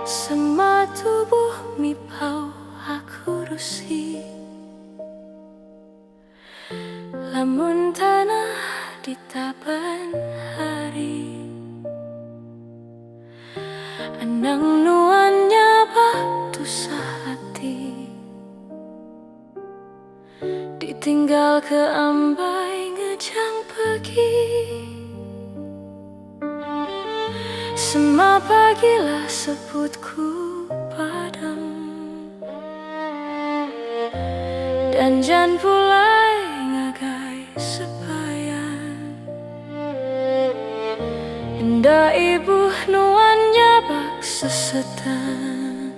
Semua tubuh mipau aku rusi, lamun tanah di taban hari. Anang nuannya batu sehati, ditinggal ke ambai ngejang pergi. Sema pagilah sebutku padam, dan jan pulai ngagai sepayan. Indah ibu nuannya bak sesetan,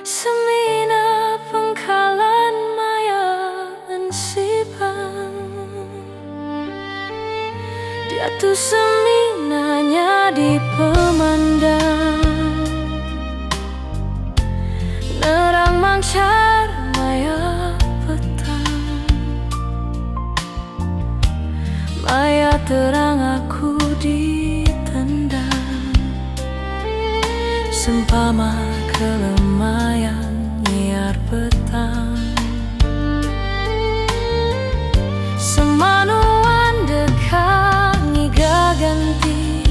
semina pengkalan maya ensibang. Dia tuh seminanya di pemandang, nerang mangcar maya petang. Maya terang aku ditendang, sempama kelemayan nyiar petang. Semanuan dekangi gaganti,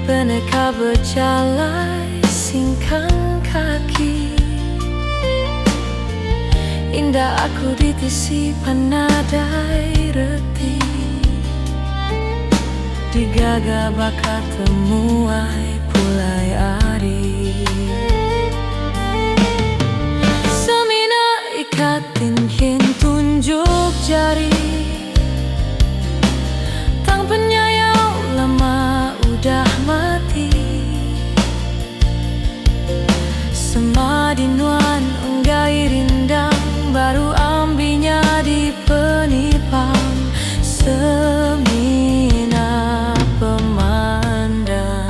peneka berjalai singkang kaki. Indah aku ditisi panadai reti, digaga bakat temuai pulai ari. Semina ikatin kin tunjuk jari, tang penyayau lama udah mati. Sema dinuan enggai rindang, baru ambinya di penipang. Semina pemandang.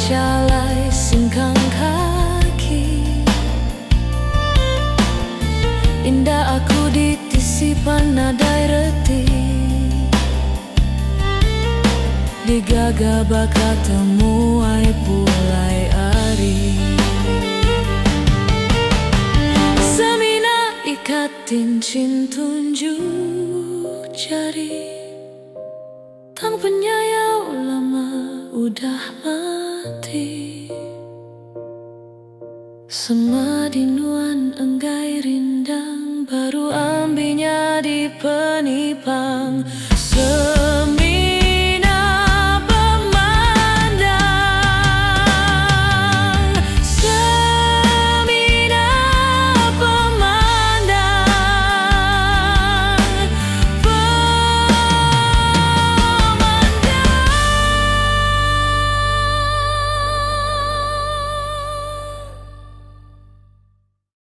Jalai singkang kaki, indah aku ditisi panadai reti, digaga bakat temuai pulai ari. Semina ikatin cin tunjuk jari, tang penyayau lama udah mati. Sema dinuan enggai rindang, baru ambinya di penipang.